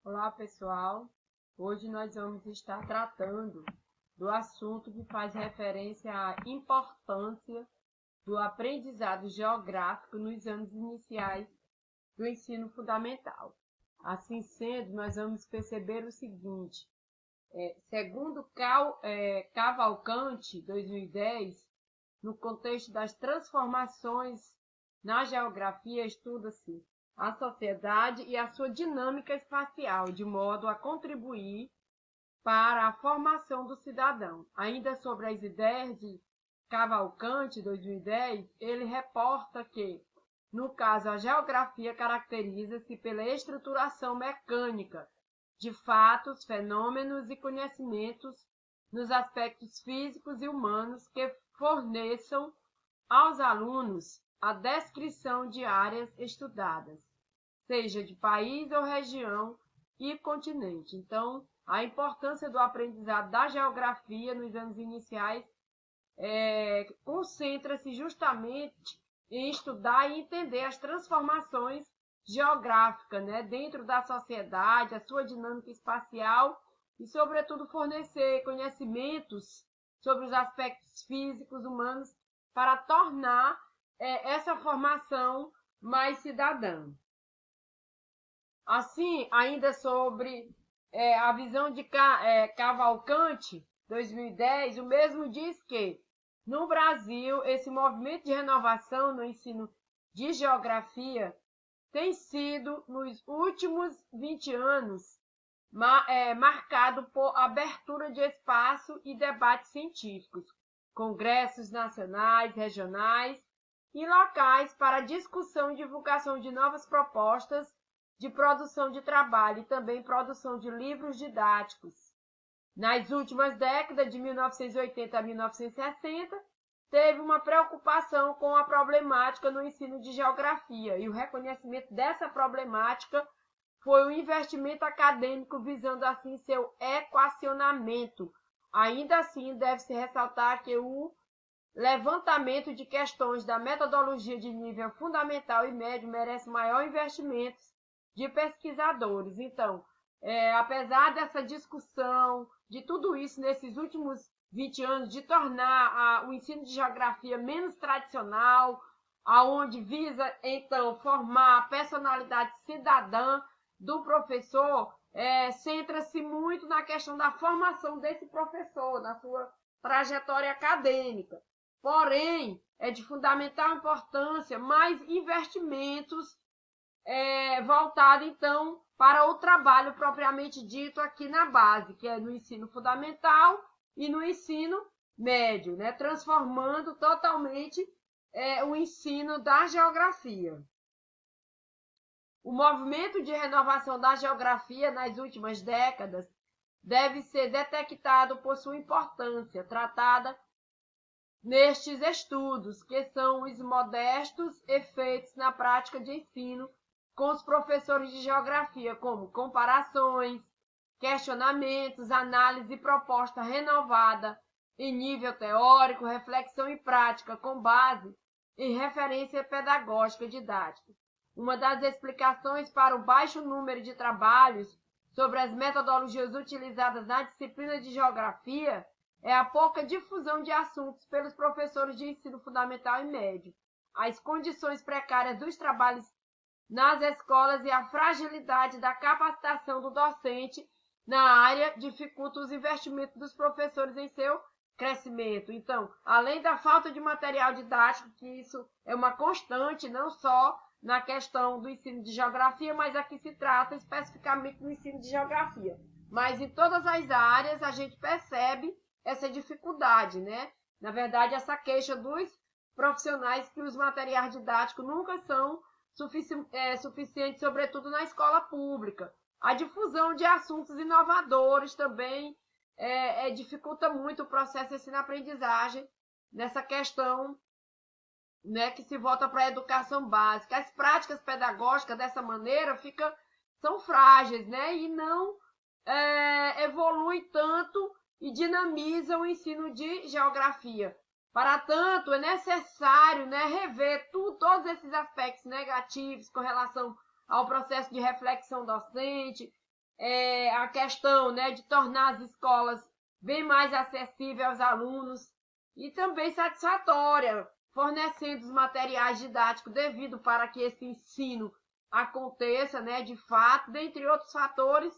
Olá, pessoal. Hoje nós vamos estar tratando do assunto que faz referência à importância do aprendizado geográfico nos anos iniciais do ensino fundamental. Assim sendo, nós vamos perceber o seguinte: segundo Cavalcante, 2010, no contexto das transformações na geografia, estuda-se a sociedade e a sua dinâmica espacial, de modo a contribuir para a formação do cidadão. Ainda sobre as ideias de Cavalcante, 2010, ele reporta que, no caso, a geografia caracteriza-se pela estruturação mecânica de fatos, fenômenos e conhecimentos nos aspectos físicos e humanos que forneçam aos alunos a descrição de áreas estudadas, seja de país ou região e continente. Então, a importância do aprendizado da geografia nos anos iniciais concentra-se justamente em estudar e entender as transformações geográficas, né, dentro da sociedade, a sua dinâmica espacial e, sobretudo, fornecer conhecimentos sobre os aspectos físicos humanos para tornar essa formação mais cidadã. Assim, ainda sobre a visão de Cavalcante, 2010, o mesmo diz que, no Brasil, esse movimento de renovação no ensino de geografia tem sido, nos últimos 20 anos, marcado por abertura de espaço e debates científicos, congressos nacionais, regionais e locais para discussão e divulgação de novas propostas de produção de trabalho e também produção de livros didáticos. Nas últimas décadas, de 1980 a 1960, teve uma preocupação com a problemática no ensino de geografia, e o reconhecimento dessa problemática foi o investimento acadêmico visando assim seu equacionamento. Ainda assim, deve-se ressaltar que o levantamento de questões da metodologia de nível fundamental e médio merece maior investimento de pesquisadores. Então, apesar dessa discussão, de tudo isso nesses últimos 20 anos, de tornar o ensino de geografia menos tradicional, aonde visa, então, formar a personalidade cidadã do professor, centra-se muito na questão da formação desse professor, na sua trajetória acadêmica. Porém, é de fundamental importância mais investimentos voltado, então, para o trabalho propriamente dito aqui na base, que é no ensino fundamental e no ensino médio, né? Transformando totalmente o ensino da geografia. O movimento de renovação da geografia nas últimas décadas deve ser detectado por sua importância, tratada nestes estudos, que são os modestos efeitos na prática de ensino com os professores de geografia, como comparações, questionamentos, análise e proposta renovada em nível teórico, reflexão e prática com base em referência pedagógica didática. Uma das explicações para o baixo número de trabalhos sobre as metodologias utilizadas na disciplina de geografia é a pouca difusão de assuntos pelos professores de ensino fundamental e médio, as condições precárias dos trabalhos nas escolas e a fragilidade da capacitação do docente na área dificultam os investimentos dos professores em seu crescimento. Então, além da falta de material didático, que isso é uma constante, não só na questão do ensino de geografia, mas aqui se trata especificamente do ensino de geografia. Mas em todas as áreas a gente percebe essa dificuldade, né? Na verdade, essa queixa dos profissionais que os materiais didáticos nunca são suficientes, sobretudo na escola pública. A difusão de assuntos inovadores também dificulta muito o processo de ensino-aprendizagem nessa questão, né, que se volta para a educação básica. As práticas pedagógicas dessa maneira são frágeis, né, e não evoluem tanto e dinamizam o ensino de geografia. Para tanto, é necessário, né, rever todos esses aspectos negativos com relação ao processo de reflexão docente, a questão, né, de tornar as escolas bem mais acessíveis aos alunos e também satisfatória, fornecendo os materiais didáticos devido para que esse ensino aconteça, né, de fato, dentre outros fatores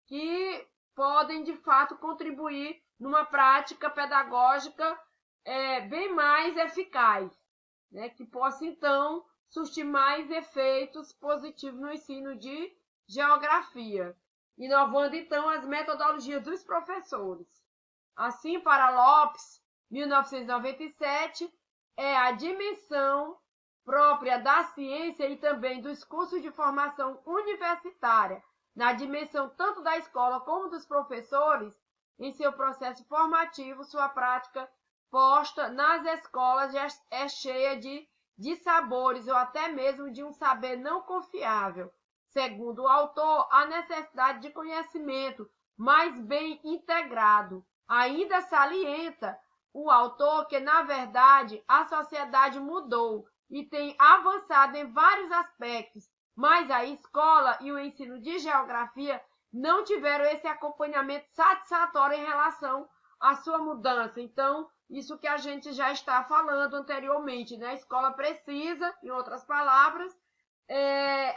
que podem, de fato, contribuir numa prática pedagógica bem mais eficaz, né, que possa, então, surtir mais efeitos positivos no ensino de geografia, inovando, então, as metodologias dos professores. Assim, para Lopes, 1997, é a dimensão própria da ciência e também dos cursos de formação universitária, na dimensão tanto da escola como dos professores, em seu processo formativo, sua prática posta nas escolas é cheia de sabores ou até mesmo de um saber não confiável. Segundo o autor, a necessidade de conhecimento mais bem integrado. Ainda salienta o autor que, na verdade, a sociedade mudou e tem avançado em vários aspectos, mas a escola e o ensino de geografia não tiveram esse acompanhamento satisfatório em relação à sua mudança. Então, isso que a gente já está falando anteriormente, né? A escola precisa, em outras palavras,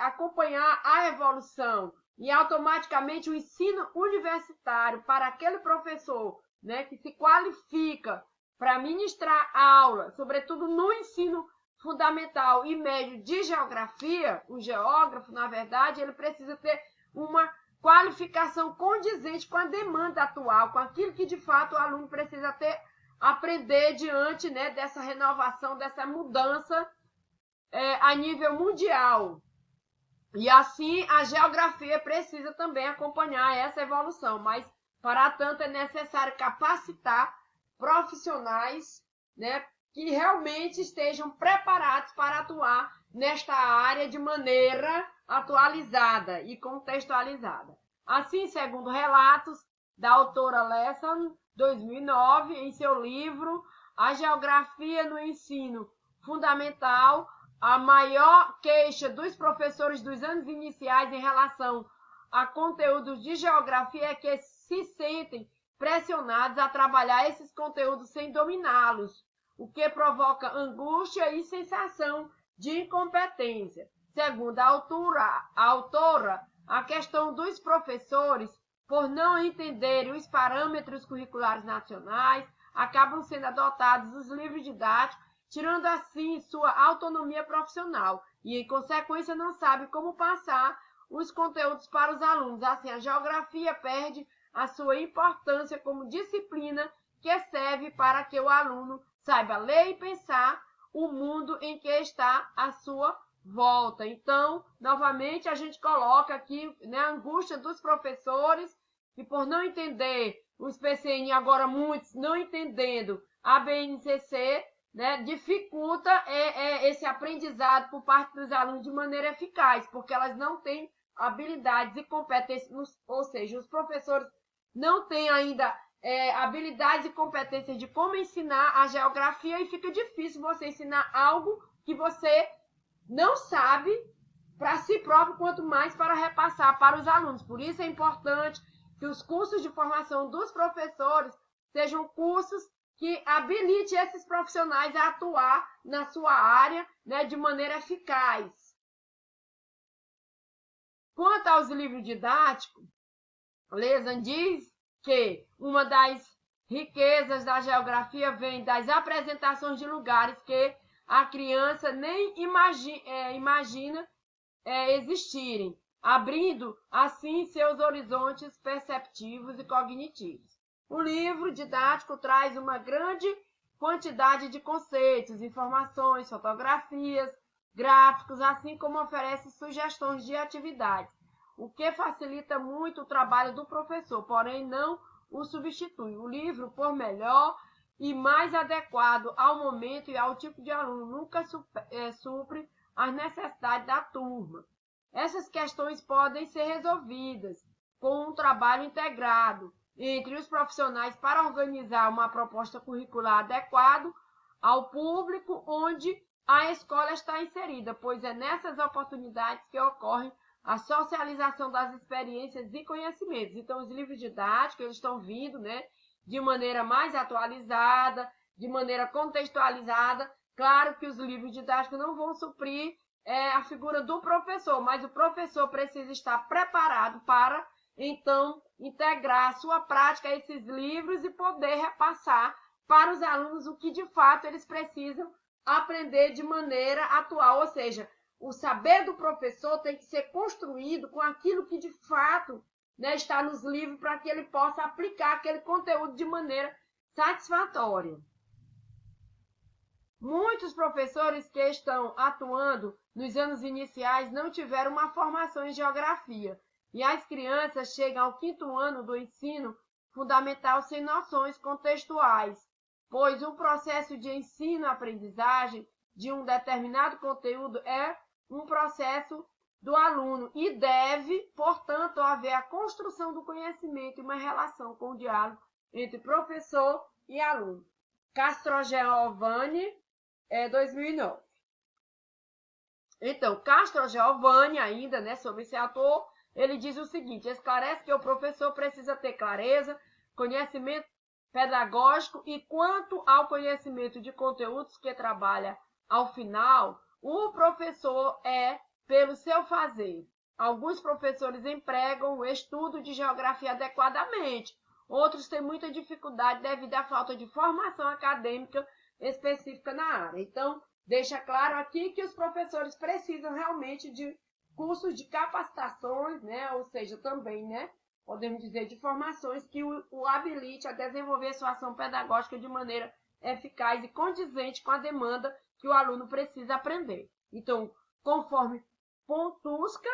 acompanhar a evolução e automaticamente o ensino universitário para aquele professor, né, que se qualifica para ministrar aula, sobretudo no ensino fundamental e médio de geografia, o geógrafo, na verdade, ele precisa ter uma qualificação condizente com a demanda atual, com aquilo que de fato o aluno precisa aprender diante, né, dessa renovação, dessa mudança a nível mundial. E assim a geografia precisa também acompanhar essa evolução, mas para tanto é necessário capacitar profissionais, né, que realmente estejam preparados para atuar nesta área de maneira atualizada e contextualizada. Assim, segundo relatos da autora Lesson, 2009, em seu livro A Geografia no Ensino Fundamental, a maior queixa dos professores dos anos iniciais em relação a conteúdos de geografia é que se sentem pressionados a trabalhar esses conteúdos sem dominá-los, o que provoca angústia e sensação de incompetência. Segundo a autora, a questão dos professores, por não entenderem os parâmetros curriculares nacionais, acabam sendo adotados os livros didáticos, tirando assim sua autonomia profissional e, em consequência, não sabe como passar os conteúdos para os alunos. Assim, a geografia perde a sua importância como disciplina que serve para que o aluno saiba ler e pensar o mundo em que está à sua volta. Então, novamente, a gente coloca aqui, né, a angústia dos professores que, por não entender os PCN, agora muitos não entendendo a BNCC, né, dificulta esse aprendizado por parte dos alunos de maneira eficaz, porque elas não têm habilidades e competências, ou seja, os professores não têm ainda habilidades e competências de como ensinar a geografia e fica difícil você ensinar algo que você não sabe para si próprio, quanto mais para repassar para os alunos. Por isso é importante que os cursos de formação dos professores sejam cursos que habilite esses profissionais a atuar na sua área, né, de maneira eficaz. Quanto aos livros didáticos, Lesson diz que uma das riquezas da geografia vem das apresentações de lugares que a criança nem imagina existirem, abrindo assim seus horizontes perceptivos e cognitivos. O livro didático traz uma grande quantidade de conceitos, informações, fotografias, gráficos, assim como oferece sugestões de atividades, o que facilita muito o trabalho do professor, porém não o substitui. O livro, por melhor e mais adequado ao momento e ao tipo de aluno, nunca supre as necessidades da turma. Essas questões podem ser resolvidas com um trabalho integrado entre os profissionais para organizar uma proposta curricular adequada ao público onde a escola está inserida, pois é nessas oportunidades que ocorrem a socialização das experiências e conhecimentos. Então, os livros didáticos eles estão vindo, né, de maneira mais atualizada, de maneira contextualizada. Claro que os livros didáticos não vão suprir a figura do professor, mas o professor precisa estar preparado para, então, integrar a sua prática a esses livros e poder repassar para os alunos o que, de fato, eles precisam aprender de maneira atual. Ou seja, o saber do professor tem que ser construído com aquilo que, de fato, né, está nos livros para que ele possa aplicar aquele conteúdo de maneira satisfatória. Muitos professores que estão atuando nos anos iniciais não tiveram uma formação em geografia, e as crianças chegam ao 5º ano do ensino fundamental sem noções contextuais, pois o processo de ensino-aprendizagem de um determinado conteúdo é um processo do aluno e deve, portanto, haver a construção do conhecimento e uma relação com o diálogo entre professor e aluno. Castrogiovanni, 2009. Então, Castrogiovanni, ainda, né, sobre esse autor, ele diz o seguinte: esclarece que o professor precisa ter clareza, conhecimento pedagógico e, quanto ao conhecimento de conteúdos que trabalha ao final, o professor pelo seu fazer. Alguns professores empregam o estudo de geografia adequadamente, outros têm muita dificuldade devido à falta de formação acadêmica específica na área. Então, deixa claro aqui que os professores precisam realmente de cursos de capacitações, né? Ou seja, também, né, podemos dizer, de formações que o habilite a desenvolver sua ação pedagógica de maneira eficaz e condizente com a demanda que o aluno precisa aprender. Então, conforme Pontusca,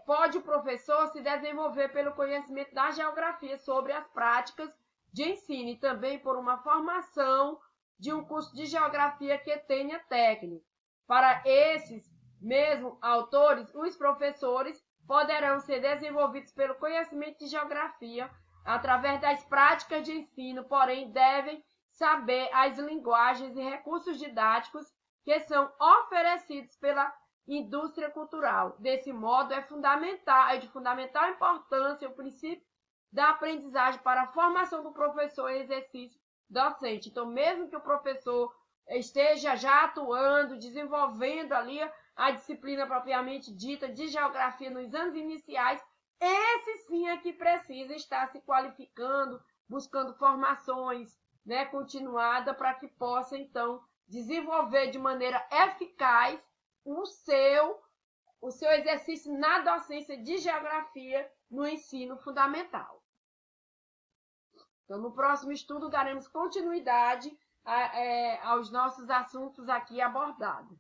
pode o professor se desenvolver pelo conhecimento da geografia sobre as práticas de ensino e também por uma formação de um curso de geografia que tenha técnico. Para esses mesmos autores, os professores poderão ser desenvolvidos pelo conhecimento de geografia através das práticas de ensino, porém devem saber as linguagens e recursos didáticos que são oferecidos pela indústria cultural. Desse modo, é de fundamental importância o princípio da aprendizagem para a formação do professor e exercício docente. Então, mesmo que o professor esteja já atuando, desenvolvendo ali a disciplina propriamente dita de geografia nos anos iniciais, esse sim é que precisa estar se qualificando, buscando formações, né, continuada para que possa, então, desenvolver de maneira eficaz o seu exercício na docência de geografia no ensino fundamental. Então, no próximo estudo, daremos continuidade aos nossos assuntos aqui abordados.